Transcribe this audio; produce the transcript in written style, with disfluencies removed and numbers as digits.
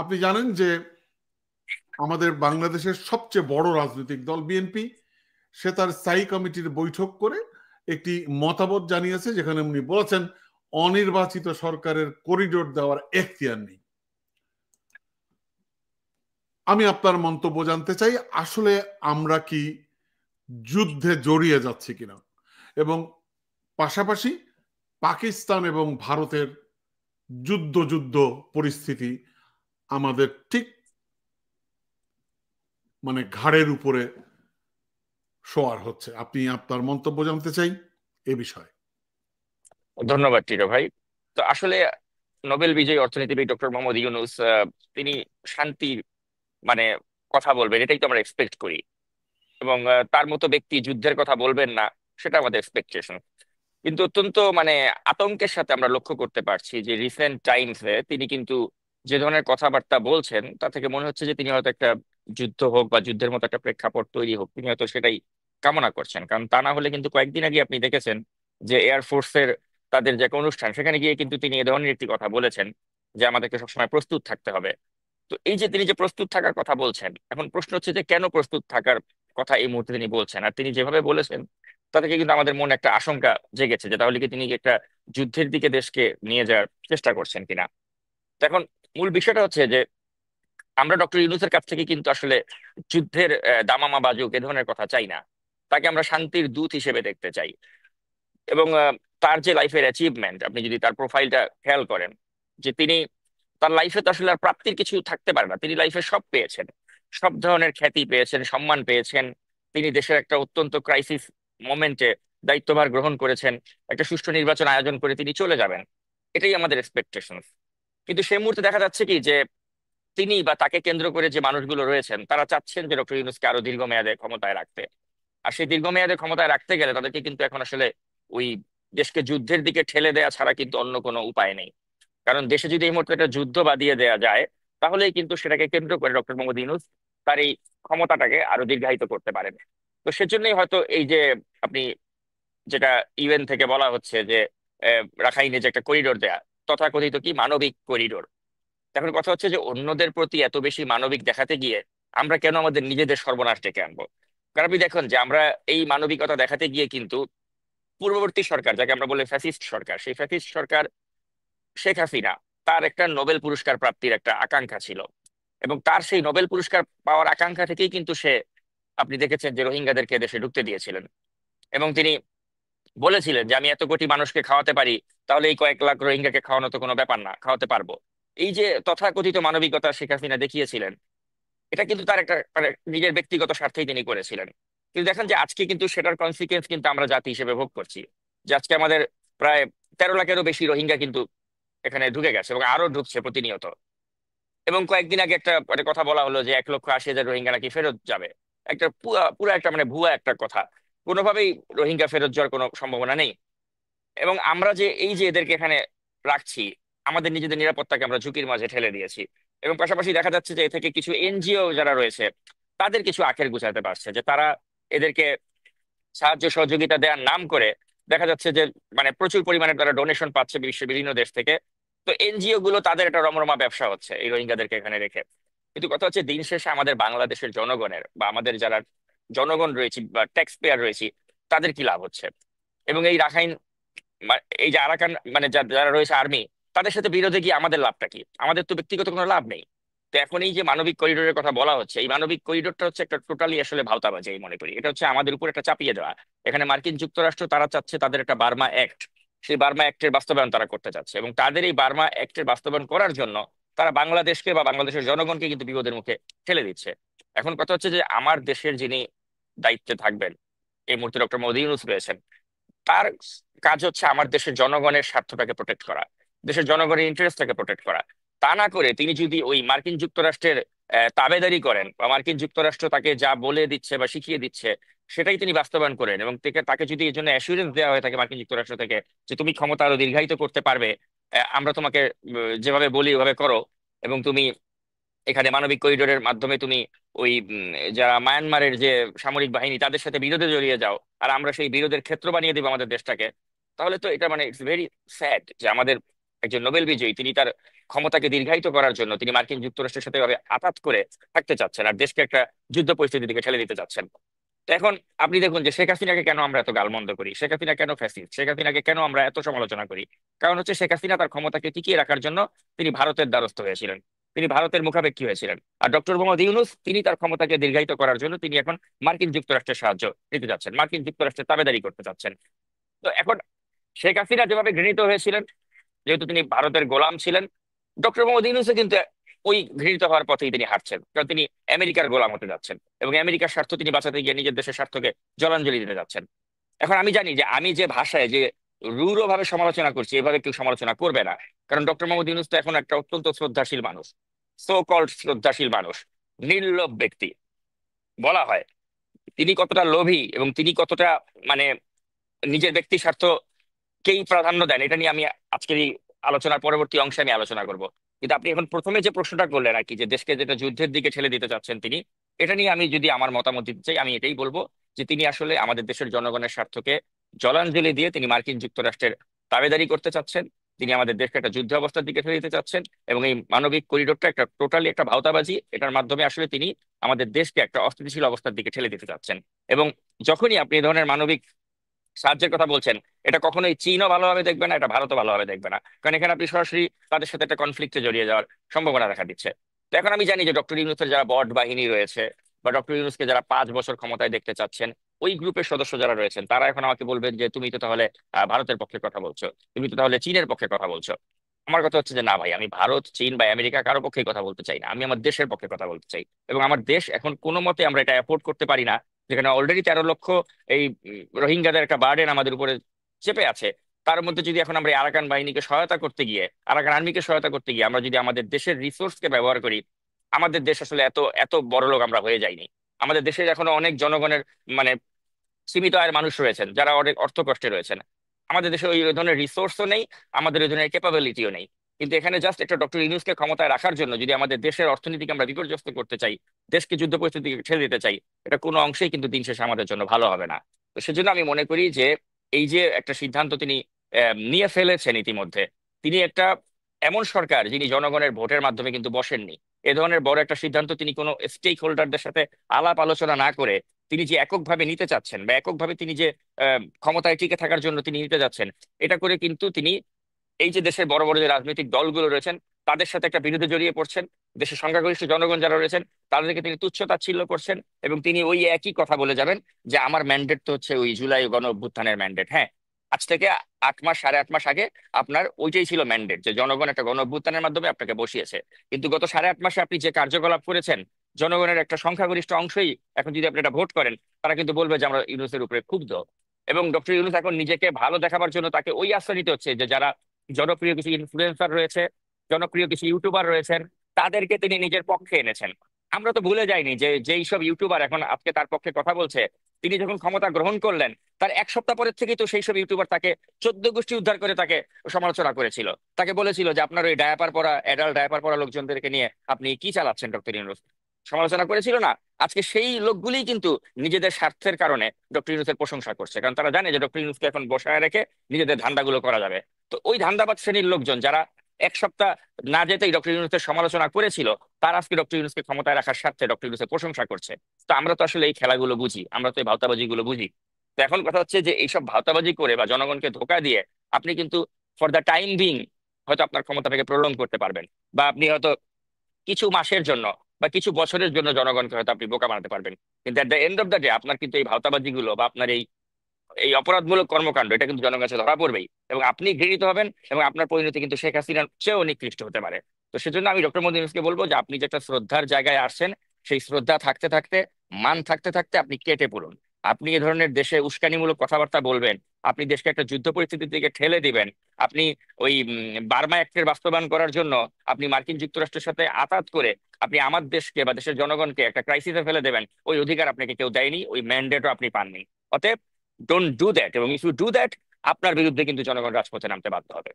আপনি জানেন যে আমাদের বাংলাদেশের সবচেয়ে বড় রাজনৈতিক দল বিএনপি, সে তার স্থায়ী কমিটির বৈঠক করে একটি মতামত জানিয়েছে, যেখানে উনি বলেছেন অনির্বাচিত সরকারের করিডোর দেওয়ার এখতিয়ার নেই। আমি আপনার মন্তব্য জানতে চাই, আসলে আমরা কি যুদ্ধে জড়িয়ে যাচ্ছি কিনা, এবং পাশাপাশি পাকিস্তান এবং ভারতের যুদ্ধ যুদ্ধ পরিস্থিতি আমাদের ঠিক মানে ঘাড়ের উপরে শোয়ার হচ্ছে। আপনি আপনার মন্তব্য জানতে চাই এ বিষয়ে। ধন্যবাদ টিটো ভাই। তো আসলে নোবেল বিজয়ী অর্থনীতিবিদ ডক্টর মোহাম্মদ ইউনূস তিনি শান্তির মানে কথা বলবেন, এটাই তো আমরা এক্সপেক্ট করি। এবং তার মতো ব্যক্তি যুদ্ধের কথা বলবেন না, সেটা আমাদের এক্সপেকটেশন। কিন্তু অত্যন্ত আতঙ্কের সাথে আমরা লক্ষ্য করতে পারছি যে রিসেন্ট টাইমসে তিনি কিন্তু যে ধরনের কথাবার্তা বলছেন, তা থেকে মনে হচ্ছে যে তিনি হয়তো একটা যুদ্ধ হোক বা যুদ্ধের মতো একটা প্রেক্ষাপট তৈরি হোক, তিনি হয়তো সেটাই কামনা করছেন। কারণ তা না হলে কিন্তু কয়েকদিন আগে আপনি দেখেছেন যে এয়ারফোর্সের তাদের যে একটা অনুষ্ঠান, সেখানে গিয়ে কিন্তু তিনি এ ধরনের একটি কথা বলেছেন যে আমাদেরকে সবসময় প্রস্তুত থাকতে হবে। তো এই যে তিনি যে প্রস্তুত থাকার কথা বলছেন, এখন প্রশ্ন হচ্ছে যে কেন প্রস্তুত থাকার কথা এই মুহূর্তে তিনি বলছেন। আর তিনি যেভাবে বলেছেন তা থেকে কিন্তু আমাদের মনে একটা আশঙ্কা জেগেছে যে তাহলে কি তিনি কি একটা যুদ্ধের দিকে দেশকে নিয়ে যাওয়ার চেষ্টা করছেন কিনা। তো এখন মূল বিষয়টা হচ্ছে যে আমরা ডক্টর ইউনূসের কাছ থেকে কিন্তু আসলে যুদ্ধের দামামা বাজুক এ ধরনের কথা চাই না। তাকে আমরা শান্তির দূত হিসেবে দেখতে চাই। এবং তার যে লাইফের অ্যাচিভমেন্ট, আপনি যদি তার প্রোফাইলটা খেয়াল করেন, যে তিনি তার লাইফে তো আসলে আর প্রাপ্তির কিছু থাকতে পারে না। তিনি লাইফে সব পেয়েছেন, সব ধরনের খ্যাতি পেয়েছেন, সম্মান পেয়েছেন। তিনি দেশের একটা অত্যন্ত ক্রাইসিস মোমেন্টে দায়িত্বভার গ্রহণ করেছেন। একটা সুষ্ঠু নির্বাচন আয়োজন করে তিনি চলে যাবেন, এটাই আমাদের এক্সপেকটেশন। কিন্তু সেই মুহূর্তে দেখা যাচ্ছে কি যে তিনি বা তাকে কেন্দ্র করে যে মানুষগুলো রয়েছেন, তারা চাচ্ছেন যে ডক্টর ইউনূসকে আরো দীর্ঘমেয়াদে ক্ষমতায় রাখতে। আর সেই দীর্ঘমেয়াদে ক্ষমতায় রাখতে গেলে তাদেরকে কিন্তু এখন আসলে ওই দেশকে যুদ্ধের দিকে ঠেলে দেওয়া ছাড়া কিন্তু অন্য কোনো উপায় নেই। কারণ দেশে যদি এই মুহূর্তে একটা যুদ্ধ বাদিয়ে দেওয়া যায়, তাহলেই কিন্তু সেটাকে কেন্দ্র করে ডক্টর মোহাম্মদ ইউনূস তার এই ক্ষমতাটাকে আরো দীর্ঘায়িত করতে পারেন। তো সেজন্যই হয়তো এই যে আপনি যেটা ইউএন থেকে বলা হচ্ছে যে রাখাইনে যে একটা করিডোর দেয়া, তথাকথিত কি মানবিক করিডোর। এখন কথা হচ্ছে যে অন্যদের প্রতি এত বেশি মানবিক দেখাতে গিয়ে আমরা কেন আমাদের নিজেদের সর্বনাশ ডেকে আনবো? কারণ আপনি দেখুন যে আমরা এই মানবিকতা দেখাতে গিয়ে কিন্তু পূর্ববর্তী সরকার, যাকে আমরা বলি ফ্যাসিস্ট সরকার, সেই ফ্যাসিস্ট সরকার শেখ হাসিনা, তার একটা নোবেল পুরস্কার প্রাপ্তির একটা আকাঙ্ক্ষা ছিল। এবং তার সেই নোবেল পুরস্কার পাওয়ার আকাঙ্ক্ষা থেকেই কিন্তু সে, আপনি দেখেছেন যে রোহিঙ্গাদেরকে দেশে ঢুকতে দিয়েছিলেন। এবং তিনি বলেছিলেন যে আমি এত কোটি মানুষকে খাওয়াতে পারি, তাহলে এই কয়েক লাখ রোহিঙ্গাকে খাওয়ানো তো কোনো ব্যাপার না, খাওয়াতে পারবো। এই যে তথাকথিত মানবিকতা শেখ হাসিনা দেখিয়েছিলেন, এটা কিন্তু তার একটা নিজের ব্যক্তিগত স্বার্থেই তিনি করেছিলেন। কিন্তু দেখেন যে আজকে কিন্তু সেটার কনসিকুয়েন্স কিন্তু আমরা জাতি হিসেবে ভোগ করছি। যে আজকে আমাদের প্রায় 13 লাখেরও বেশি রোহিঙ্গা কিন্তু এখানে ঢুকে গেছে এবং আরো ঢুকছে প্রতিনিয়ত। এবং কয়েকদিন আগে একটা কথা বলা হলো যে 1,80,000 রোহিঙ্গা নাকি ফেরত যাবে। একটা পুরা পুরা একটা ভুয়া একটা কথা। কোনোভাবেই রোহিঙ্গা ফেরত যাওয়ার কোনো সম্ভাবনা নেই। এবং আমরা যে এই যে এদেরকে এখানে রাখছি, আমাদের নিজেদের নিরাপত্তাকে আমরা ঝুঁকির মাঝে ঠেলে দিয়েছি। এবং পাশাপাশি দেখা যাচ্ছে যে এ থেকে কিছু এনজিও যারা রয়েছে, তাদের কিছু আখের গুছাতে পারছে যে তারা এদেরকে সাহায্য সহযোগিতা দেওয়ার নাম করে দেখা যাচ্ছে যে প্রচুর পরিমাণে তারা ডোনেশন পাচ্ছে বিশ্বের বিভিন্ন দেশ থেকে। তো এনজিও গুলো তাদের একটা রমরমা ব্যবসা হচ্ছে এই রোহিঙ্গাদেরকে এখানে রেখে। কিন্তু কথা হচ্ছে দিন শেষে আমাদের বাংলাদেশের জনগণের বা আমাদের যারা জনগণ রয়েছে বা ট্যাক্স পেয়ার রয়েছে, তাদের কি লাভ হচ্ছে? এবং এই রাখাইন এই যে আরাকান যারা রয়েছে আর্মি, তাদের সাথে বিরোধে গিয়ে আমাদের লাভটা কি? আমাদের তো ব্যক্তিগত কোনো লাভ নেই। তো এখন এই যে মানবিক করিডোরের কথা বলা হচ্ছে, এই মানবিক করিডোরটা হচ্ছে একটা টোটালি আসলে ভাওতাবাজি আমি মনে করি। এটা হচ্ছে আমাদের উপর একটা চাপিয়ে দেওয়া। এখানে মার্কিন যুক্তরাষ্ট্র তারা চাচ্ছে তাদের একটা বার্মা অ্যাক্ট, সেই বার্মা অ্যাক্টের বাস্তবায়ন তারা করতে চাচ্ছে। এবং তাদের এই বার্মা অ্যাক্টের বাস্তবায়ন করার জন্য তারা বাংলাদেশকে বা বাংলাদেশের জনগণকে কিন্তু বিপদের মুখে ঠেলে দিচ্ছে। এখন কথা হচ্ছে যে আমার দেশের যিনি দায়িত্বে থাকবেন, এই মুহূর্তে ডক্টর মোদী ইউনূস রয়েছেন, তার কাজ হচ্ছে আমার দেশের জনগণের স্বার্থটাকে প্রোটেক্ট করা, দেশের জনগণের ইন্টারেস্টটাকে প্রোটেক্ট করা। তা না করে তিনি যদি ওই মার্কিন যুক্তরাষ্ট্রের তাবেদারি করেন বা মার্কিন যুক্তরাষ্ট্র তাকে যা বলে দিচ্ছে বা শিখিয়ে দিচ্ছে সেটাই তিনি বাস্তবায়ন করেন, এবং তাকে যদি এই জন্য অ্যাসুরেন্স দেওয়া হয়ে থাকে মার্কিন যুক্তরাষ্ট্র থেকে যে তুমি ক্ষমতা আরো দীর্ঘায়িত করতে পারবে, আমরা তোমাকে যেভাবে বলি ওভাবে করো, এবং তুমি এখানে মানবিক করিডোরের মাধ্যমে তুমি ওই যারা মায়ানমারের যে সামরিক বাহিনী তাদের সাথে বিরোধে জড়িয়ে যাও, আর আমরা সেই বিরোধের ক্ষেত্র বানিয়ে দেবো আমাদের দেশটাকে। তাহলে তো এটা ইটস ভেরি স্যাড যে আমাদের একজন নোবেল বিজয়ী, তিনি তার ক্ষমতাকে দীর্ঘায়িত করার জন্য তিনি মার্কিন যুক্তরাষ্ট্রের সাথে এভাবে আঘাত করে থাকতে চাচ্ছেন আর দেশকে একটা যুদ্ধ পরিস্থিতির দিকে ঠেলে দিতে চাচ্ছেন। তো এখন আপনি দেখুন যে শেখ হাসিনাকে কেন আমরা এত গালমন্দ করি, শেখ হাসিনা কেন ফ্যাসিস্ট, শেখ হাসিনাকে কেন আমরা এত সমালোচনা করি? কারণ হচ্ছে শেখ হাসিনা তার ক্ষমতাকে টিকিয়ে রাখার জন্য তিনি ভারতের দ্বারস্থ হয়েছিলেন, তিনি ভারতের মুখাপেক্ষী হয়েছিলেন। আর ডক্টর মোহাম্মদ ইউনূস তিনি তার ক্ষমতাকে দীর্ঘায়িত করার জন্য তিনি এখন মার্কিন যুক্তরাষ্ট্রের সাহায্য নিতে যাচ্ছেন, মার্কিন যুক্তরাষ্ট্রের তাবেদারি করতে চাচ্ছেন। তো এখন শেখ হাসিনা যেভাবে ঘৃণিত হয়েছিলেন, যেহেতু তিনি ভারতের গোলাম ছিলেন, ডক্টর মোহাম্মদ ইউনূসও কিন্তু ওই ঘৃণিত হওয়ার পথেই তিনি হাঁটছেন, কারণ তিনি আমেরিকার গোলাম হতে যাচ্ছেন এবং আমেরিকার স্বার্থ তিনি বাঁচাতে গিয়ে নিজের দেশের স্বার্থকে জলাঞ্জলি দিতে যাচ্ছেন। এখন আমি জানি যে আমি যে ভাষায় যে রূঢ় ভাবে সমালোচনা করছি, এভাবে কেউ সমালোচনা করবে না, কারণ ডক্টর মোহাম্মদ ইউনূস তো এখন একটা অত্যন্ত শ্রদ্ধাশীল মানুষ, সো কল্ড শ্রদ্ধাশীল মানুষ, নির্লোভ ব্যক্তি বলা হয়। তিনি কতটা লোভী এবং তিনি কতটা মানে নিজের ব্যক্তি স্বার্থকেই প্রাধান্য দেন, এটা নিয়ে আমি আজকের এই আলোচনার পরবর্তী অংশে আমি আলোচনা করব। কিন্তু আপনি এখন প্রথমে যে প্রশ্নটা করলেন আর কি, যে দেশকে যেটা যুদ্ধের দিকে ঠেলে দিতে চাচ্ছেন তিনি, এটা নিয়ে আমি যদি আমার মতামত দিতে চাই, আমি এটাই বলবো যে তিনি আসলে আমাদের দেশের জনগণের স্বার্থকে জলাঞ্জলি দিয়ে তিনি মার্কিন যুক্তরাষ্ট্রের তাবেদারি করতে চাচ্ছেন, তিনি আমাদের দেশকে একটা যুদ্ধ অবস্থার দিকে ঠেলে দিতে চাচ্ছেন। এবং এই মানবিক করিডোরটা একটা টোটালি একটা ভাওতাবাজি, এটার মাধ্যমে আসলে তিনি আমাদের দেশকে একটা অস্থিতিশীল অবস্থার দিকে ঠেলে দিতে চাচ্ছেন। এবং যখনই আপনি এই ধরনের মানবিক সাহায্যের কথা বলছেন, এটা কখনোই চীনও ভালোভাবে দেখবে না, এটা ভারতও ভালোভাবে দেখবে না, কারণ এখানে আপনি সরাসরি তাদের সাথে একটা কনফ্লিক্টে জড়িয়ে যাওয়ার সম্ভাবনা দেখা দিচ্ছে। তো এখন আমি জানি যে ডক্টর ইউনূসের যারা বট বাহিনী রয়েছে বা ডক্টর ইউনূসকে যারা 5 বছর ক্ষমতায় দেখতে চাচ্ছেন, ওই গ্রুপের সদস্য যারা রয়েছেন, তারা এখন আমাকে বলবেন যে তুমি তো তাহলে ভারতের পক্ষে কথা বলছো, তুমি তো তাহলে চীনের পক্ষে কথা বলছো। আমার কথা হচ্ছে যে না ভাই, আমি ভারত, চীন বা আমেরিকা কারো পক্ষে কথা বলতে চাই না, আমি আমার দেশের পক্ষে কথা বলতে চাই। এবং আমার দেশ এখন কোনো মতে আমরা এটা অ্যাফোর্ড করতে পারি না, যেখানে অলরেডি 13 লক্ষ এই রোহিঙ্গাদের একটা বার্ডেন আমাদের উপরে চেপে আছে। তার মধ্যে যদি এখন আমরা এই আরাকান বাহিনীকে সহায়তা করতে গিয়ে, আরাকান আর্মিকে সহায়তা করতে গিয়ে আমরা যদি আমাদের দেশের রিসোর্সকে ব্যবহার করি, আমাদের দেশ আসলে এত এত বড় লোক আমরা হয়ে যাইনি। আমাদের দেশের এখনো অনেক জনগণের মানে সীমিত আয়ের মানুষ রয়েছেন যারা অনেক অর্থ কষ্টে রয়েছেন। আমাদের দেশে ওই ধরনের রিসোর্সও নেই, আমাদের ওই ধরনের ক্যাপাবিলিটিও নেই। কিন্তু এখানে জাস্ট একটা ডক্টর ইউনূসকে ক্ষমতায় রাখার জন্য যদি আমাদের দেশের অর্থনীতিকে আমরা বিপর্যস্ত করতে চাই, দেশকে যুদ্ধ পরিস্থিতিকে ঠেলে দিতে চাই, এটা কোনো অংশেই কিন্তু দিন শেষে আমাদের জন্য ভালো হবে না। তো সেজন্য আমি মনে করি যে এই যে একটা সিদ্ধান্ত তিনি নিয়ে ফেলেছেন ইতিমধ্যে, তিনি একটা এমন সরকার যিনি জনগণের ভোটের মাধ্যমে কিন্তু বসেননি। এ ধরনের বড় একটা সিদ্ধান্ত তিনি কোনো স্টেক হোল্ডারদের সাথে আলাপ আলোচনা না করে তিনি যে এককভাবে নিতে চাচ্ছেন বা এককভাবে তিনি যে ক্ষমতায় টিকে থাকার জন্য তিনি নিতে যাচ্ছেন, এটা করে কিন্তু তিনি এই যে দেশের বড় বড় যে রাজনৈতিক দলগুলো রয়েছেন তাদের সাথে একটা বিরোধে জড়িয়ে পড়ছেন, দেশের সংখ্যাগরিষ্ঠ জনগণ যারা রয়েছেন তাদেরকে তিনি তুচ্ছ তাচ্ছিল্য করছেন। এবং তিনি ওই একই কথা বলে যাবেন যে আমার ম্যান্ডেট তো হচ্ছে ওই জুলাই গণ অভ্যুত্থানের ম্যান্ডেট। হ্যাঁ, আজ থেকে 8 মাস 8.5 মাস আগে আপনার ওইটাই ছিল ম্যান্ডেট, যে জনগণ একটা গণ অভ্যুত্থানের মাধ্যমে আপনাকে বসিয়েছে। কিন্তু গত 8.5 মাসে আপনি যে কার্যকলাপ করেছেন, জনগণের একটা সংখ্যাগরিষ্ঠ অংশই এখন যদি আপনি এটা ভোট করেন, তারা কিন্তু বলবে যে আমরা ইউনূসের উপরে ক্ষুব্ধ। এবং ডক্টর ইউনূস এখন নিজেকে ভালো দেখাবার জন্য তাকে ওই আশ্রয় নিতে হচ্ছে যে যারা জনপ্রিয় কিছু ইনফ্লুয়েন্সার রয়েছে, জনপ্রিয় কিছু ইউটিউবার রয়েছেন, তাদেরকে তিনি নিজের পক্ষে এনেছেন। আমরা তো ভুলে যাইনি যে যেই সব ইউটিউবার এখন আজকে তার পক্ষে কথা বলছে, তিনি যখন ক্ষমতা গ্রহণ করলেন তার 1 সপ্তাহ পরের থেকেই তো সেই সব ইউটিউবার তাকে 14 গোষ্ঠী উদ্ধার করে তাকে সমালোচনা করেছিল, তাকে বলেছিল যে আপনার ওই ডায়াপার পরা অ্যাডাল্ট ডায়াপার পরা লোকজনদেরকে নিয়ে আপনি কি চালাচ্ছেন ডক্টর ইউনূস, সমালোচনা করেছিল না? আজকে সেই লোকগুলি কিন্তু নিজেদের স্বার্থের কারণে ডক্টর ইউনূসের প্রশংসা করছে, কারণ তারা জানে যে ডক্টর ইউনূসকে এখন বসায় রেখে নিজেদের ধান্দাগুলো করা যাবে। তো ওই ধান্দাবাজ শ্রেণীর লোকজন যারা 1 সপ্তাহ না যেতেই ডক্টর ইউনূসের সমালোচনা করেছিল, তারা আজকে ডক্টর ইউনূসকে ক্ষমতায় রাখার স্বার্থে ডক্টর ইউনূসের প্রশংসা করছে। তো আমরা তো আসলে এই খেলাগুলো বুঝি, আমরা তো এই ভাওতাবাজি গুলো বুঝি। তো এখন কথা হচ্ছে যে এইসব ভাওতাবাজি করে বা জনগণকে ধোঁকা দিয়ে আপনি কিন্তু ফর দ্য টাইম বিং হয়তো আপনার ক্ষমতাটাকে প্রলং করতে পারবেন, বা আপনি হয়তো কিছু মাসের জন্য বা কিছু বছরের জন্য জনগণকে হয়তো আপনি বোকা বানাতে পারবেন। কিন্তু at the end of the day আপনার কিন্তু এই ভাওতাবাজি গুলো বা আপনার এই এই অপরাধমূলক কর্মকাণ্ড এটা কিন্তু জনগণের কাছে ধরা পড়বেই, এবং আপনি ঘৃণিত হবেন এবং আপনার পরিণতি কিন্তু শেখ হাসিনার চেয়েও নিকৃষ্ট হতে পারে। তো সেজন্য আমি ডক্টর মোদী ইউনূসকে বলবো যে আপনি যে একটা শ্রদ্ধার জায়গায় আসছেন, সেই শ্রদ্ধা থাকতে থাকতে, মান থাকতে থাকতে আপনি কেটে পড়ুন। আপনি এ ধরনের দেশে উস্কানিমূলক কথাবার্তা বলবেন, আপনি দেশকে একটা যুদ্ধ পরিস্থিতির দিকে ঠেলে দিবেন, আপনি ওই বার্মা অ্যাক্টের বাস্তবায়ন করার জন্য আপনি মার্কিন যুক্তরাষ্ট্রের সাথে আতাত করে আপনি আমার দেশকে বা দেশের জনগণকে একটা ক্রাইসিসে ফেলে দেবেন, ওই অধিকার আপনাকে কেউ দেয়নি, ওই ম্যান্ডেটও আপনি পাননি। অতএব ডোন্ট ডু দ্যাট, এবং ইফ ইউ ডু দ্যাট আপনার বিরুদ্ধে কিন্তু জনগণ রাজপথে নামতে বাধ্য হবে।